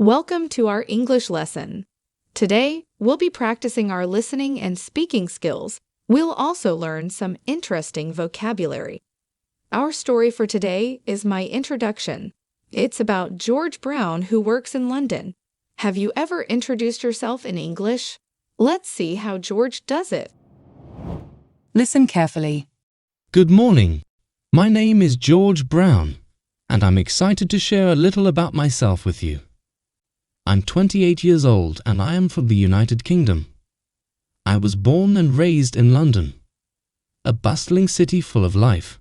Welcome to our English lesson. Today, we'll be practicing our listening and speaking skills. We'll also learn some interesting vocabulary. Our story for today is my introduction. It's about George Brown who works in London. Have you ever introduced yourself in English? Let's see how George does it. Listen carefully. Good morning. My name is George Brown, and I'm excited to share a little about myself with you. I'm 28 years old and I am from the United Kingdom. I was born and raised in London, a bustling city full of life.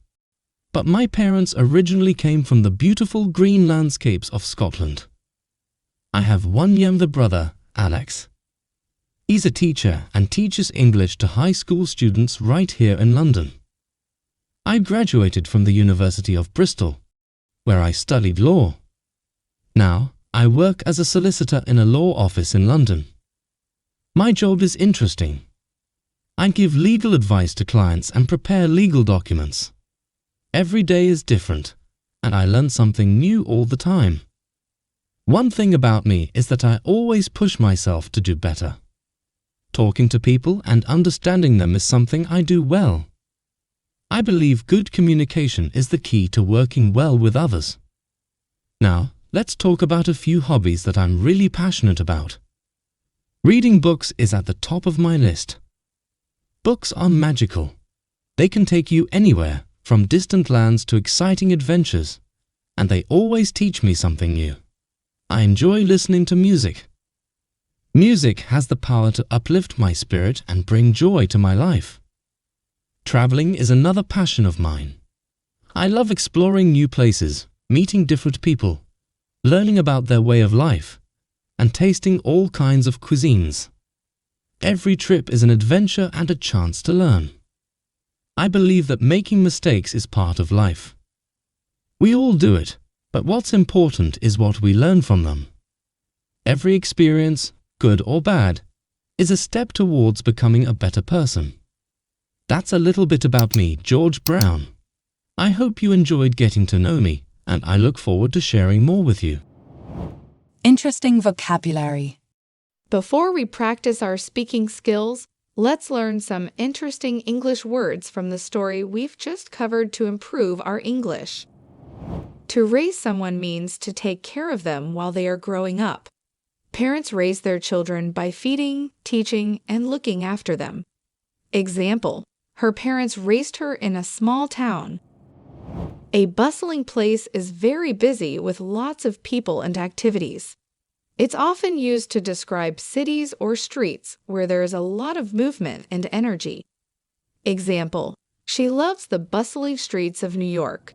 But my parents originally came from the beautiful green landscapes of Scotland. I have one younger brother, Alex. He's a teacher and teaches English to high school students right here in London. I graduated from the University of Bristol, where I studied law. Now, I work as a solicitor in a law office in London. My job is interesting. I give legal advice to clients and prepare legal documents. Every day is different, and I learn something new all the time. One thing about me is that I always push myself to do better. Talking to people and understanding them is something I do well. I believe good communication is the key to working well with others. Now, let's talk about a few hobbies that I'm really passionate about. Reading books is at the top of my list. Books are magical. They can take you anywhere, from distant lands to exciting adventures, and they always teach me something new. I enjoy listening to music. Music has the power to uplift my spirit and bring joy to my life. Traveling is another passion of mine. I love exploring new places, meeting different people, learning about their way of life, and tasting all kinds of cuisines. Every trip is an adventure and a chance to learn. I believe that making mistakes is part of life. We all do it, but what's important is what we learn from them. Every experience, good or bad, is a step towards becoming a better person. That's a little bit about me, George Brown. I hope you enjoyed getting to know me, and I look forward to sharing more with you. Interesting vocabulary. Before we practice our speaking skills, let's learn some interesting English words from the story we've just covered to improve our English. To raise someone means to take care of them while they are growing up. Parents raise their children by feeding, teaching, and looking after them. Example: her parents raised her in a small town. A bustling place is very busy with lots of people and activities. It's often used to describe cities or streets where there is a lot of movement and energy. Example: she loves the bustling streets of New York.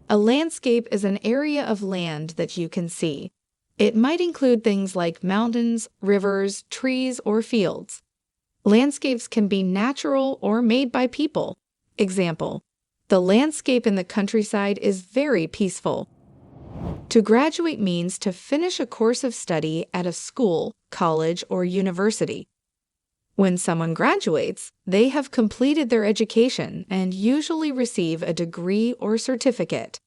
A landscape is an area of land that you can see. It might include things like mountains, rivers, trees, or fields. Landscapes can be natural or made by people. Example: the landscape in the countryside is very peaceful. To graduate means to finish a course of study at a school, college, or university. When someone graduates, they have completed their education and usually receive a degree or certificate.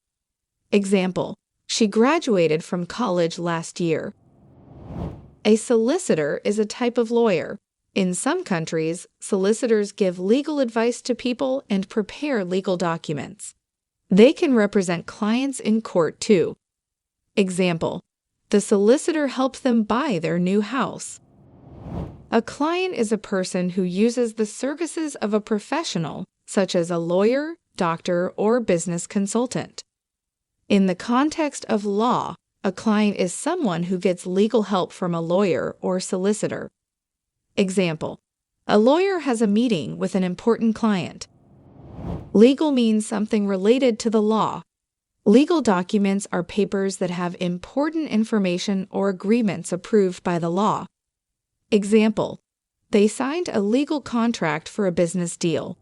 Example: she graduated from college last year. A solicitor is a type of lawyer. In some countries, solicitors give legal advice to people and prepare legal documents. They can represent clients in court too. Example: the solicitor helps them buy their new house. A client is a person who uses the services of a professional, such as a lawyer, doctor, or business consultant. In the context of law, a client is someone who gets legal help from a lawyer or solicitor. Example: a lawyer has a meeting with an important client. Legal means something related to the law. Legal documents are papers that have important information or agreements approved by the law. Example: they signed a legal contract for a business deal.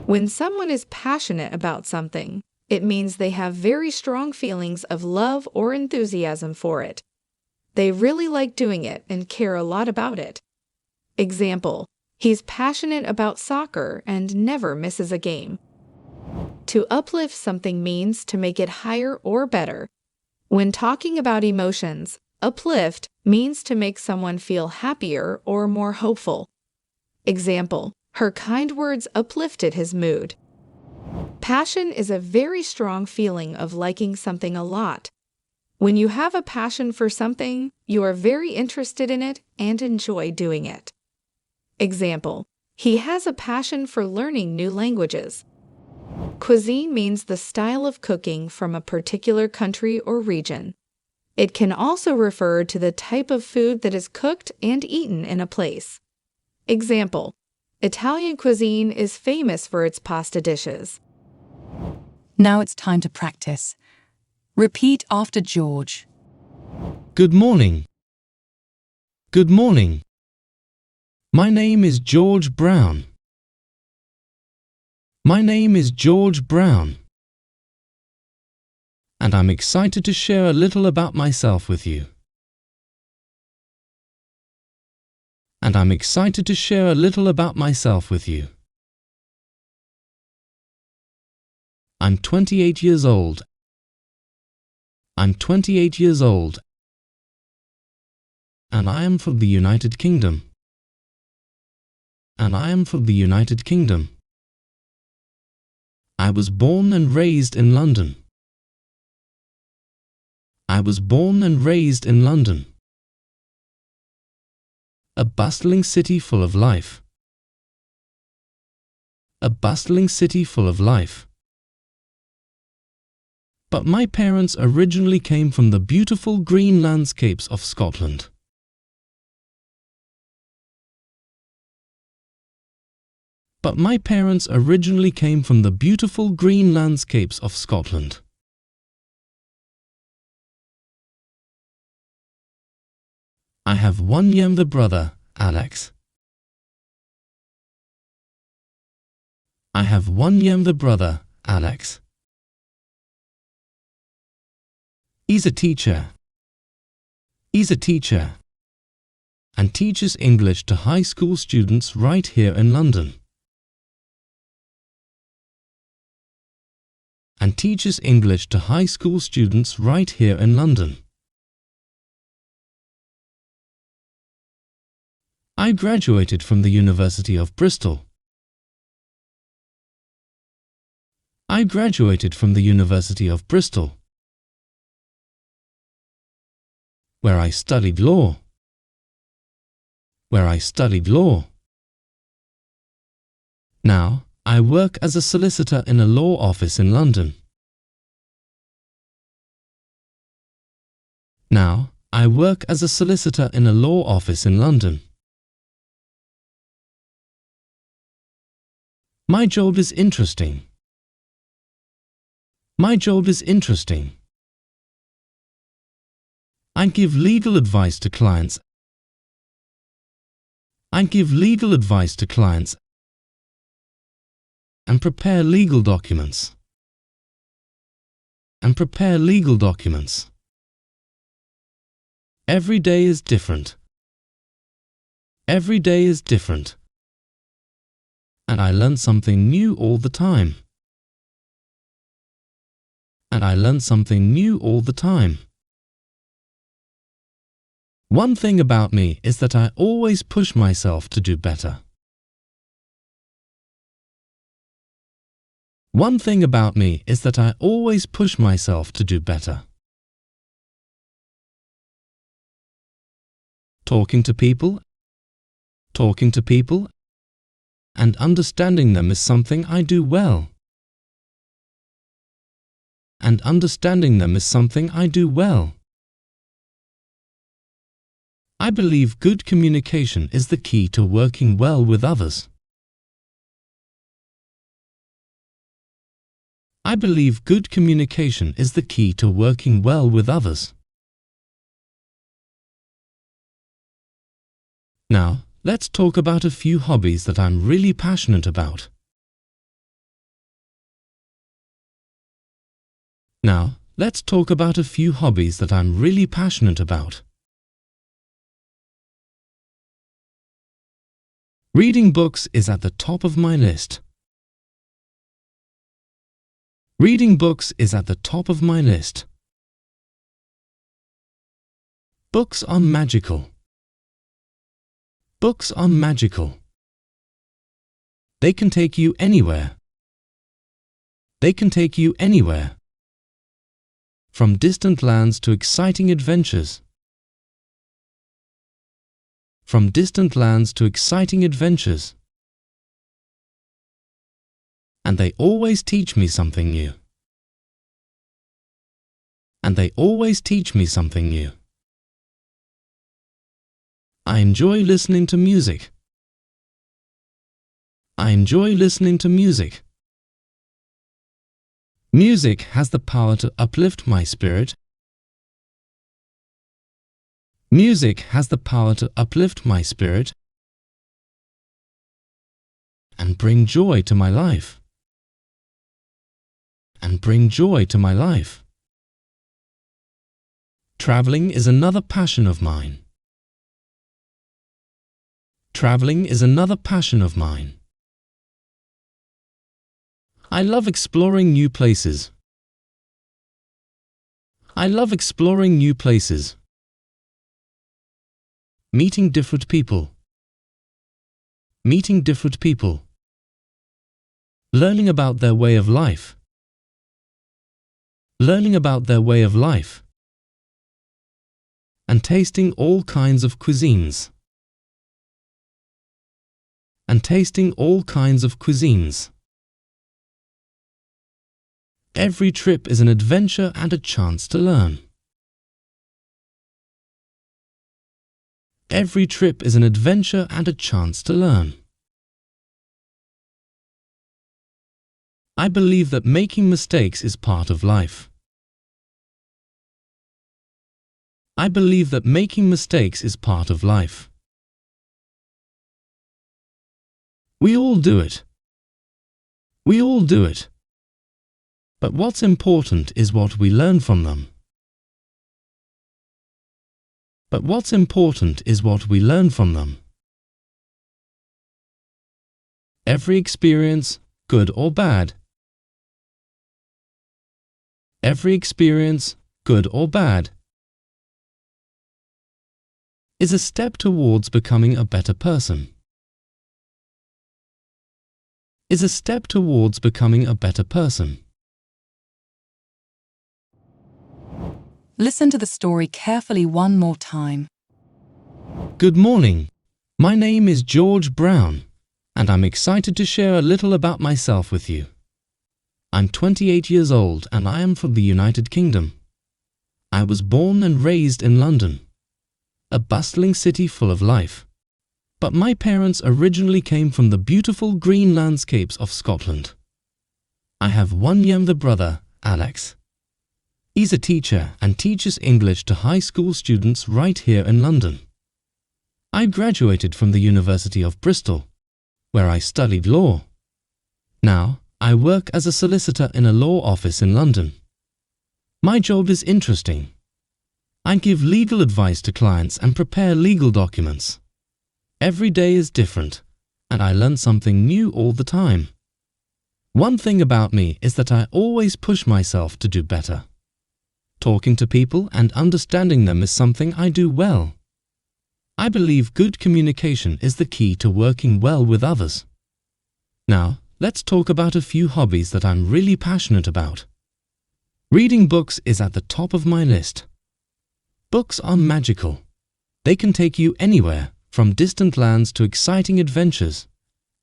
When someone is passionate about something, it means they have very strong feelings of love or enthusiasm for it. They really like doing it and care a lot about it. Example: he's passionate about soccer and never misses a game. To uplift something means to make it higher or better. When talking about emotions, Uplift means to make someone feel happier or more hopeful. Example, her kind words uplifted his mood. Passion is a very strong feeling of liking something a lot. When you have a passion for something, you are very interested in it and enjoy doing it. Example, he has a passion for learning new languages. Cuisine means the style of cooking from a particular country or region. It can also refer to the type of food that is cooked and eaten in a place. Example, Italian cuisine is famous for its pasta dishes. Now it's time to practice. Repeat after George. Good morning. Good morning. My name is George Brown. My name is George Brown. And I'm excited to share a little about myself with you. And I'm excited to share a little about myself with you. I'm 28 years old. I'm 28 years old. And I am from the United Kingdom. And I am from the United Kingdom. I was born and raised in London. I was born and raised in London. A bustling city full of life. A bustling city full of life. But my parents originally came from the beautiful green landscapes of Scotland. But my parents originally came from the beautiful green landscapes of Scotland. I have one younger brother, Alex. I have one younger brother, Alex. He's a teacher. He's a teacher. And teaches English to high school students right here in London. And teaches English to high school students right here in London. I graduated from the University of Bristol. I graduated from the University of Bristol, where I studied law. Where I studied law. Now, I work as a solicitor in a law office in London. Now, I work as a solicitor in a law office in London. My job is interesting. My job is interesting. I give legal advice to clients. I give legal advice to clients and prepare legal documents. And prepare legal documents. Every day is different. Every day is different. And I learn something new all the time. And I learn something new all the time. One thing about me is that I always push myself to do better. One thing about me is that I always push myself to do better. Talking to people and understanding them is something I do well. And understanding them is something I do well. I believe good communication is the key to working well with others. I believe good communication is the key to working well with others. Now, let's talk about a few hobbies that I'm really passionate about. Now, let's talk about a few hobbies that I'm really passionate about. Reading books is at the top of my list. Reading books is at the top of my list. Books are magical. Books are magical. They can take you anywhere. They can take you anywhere. From distant lands to exciting adventures. From distant lands to exciting adventures. And they always teach me something new. And they always teach me something new. I enjoy listening to music. I enjoy listening to music. Music has the power to uplift my spirit. Music has the power to uplift my spirit and bring joy to my life. And bring joy to my life. Traveling is another passion of mine. Traveling is another passion of mine. I love exploring new places. I love exploring new places. Meeting different people. Meeting different people. Learning about their way of life. Learning about their way of life. And tasting all kinds of cuisines. And tasting all kinds of cuisines. Every trip is an adventure and a chance to learn. Every trip is an adventure and a chance to learn. I believe that making mistakes is part of life. I believe that making mistakes is part of life. We all do it. We all do it. But what's important is what we learn from them. But what's important is what we learn from them. Every experience, good or bad. Every experience, good or bad, is a step towards becoming a better person. Is a step towards becoming a better person. Listen to the story carefully one more time. Good morning. My name is George Brown, and I'm excited to share a little about myself with you. I'm 28 years old and I am from the United Kingdom. I was born and raised in London, a bustling city full of life. But my parents originally came from the beautiful green landscapes of Scotland. I have one younger brother, Alex. He's a teacher and teaches English to high school students right here in London. I graduated from the University of Bristol, where I studied law. Now, I work as a solicitor in a law office in London. My job is interesting. I give legal advice to clients and prepare legal documents. Every day is different, and I learn something new all the time. One thing about me is that I always push myself to do better. Talking to people and understanding them is something I do well. I believe good communication is the key to working well with others. Now, let's talk about a few hobbies that I'm really passionate about. Reading books is at the top of my list. Books are magical. They can take you anywhere, from distant lands to exciting adventures,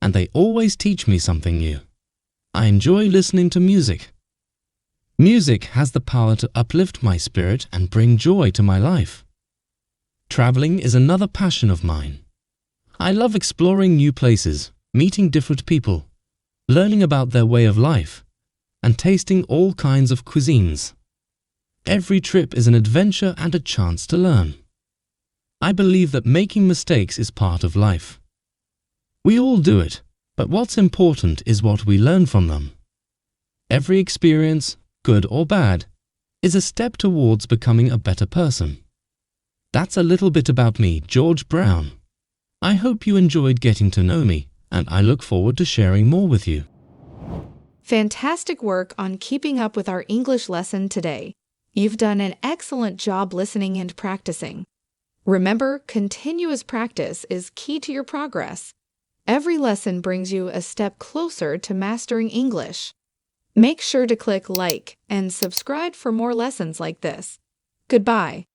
and they always teach me something new. I enjoy listening to music. Music has the power to uplift my spirit and bring joy to my life. Traveling is another passion of mine. I love exploring new places, meeting different people, learning about their way of life, and tasting all kinds of cuisines. Every trip is an adventure and a chance to learn. I believe that making mistakes is part of life. We all do it, but what's important is what we learn from them. Every experience, good or bad, is a step towards becoming a better person. That's a little bit about me, George Brown. I hope you enjoyed getting to know me, and I look forward to sharing more with you. Fantastic work on keeping up with our English lesson today. You've done an excellent job listening and practicing. Remember, continuous practice is key to your progress. Every lesson brings you a step closer to mastering English. Make sure to click like and subscribe for more lessons like this. Goodbye.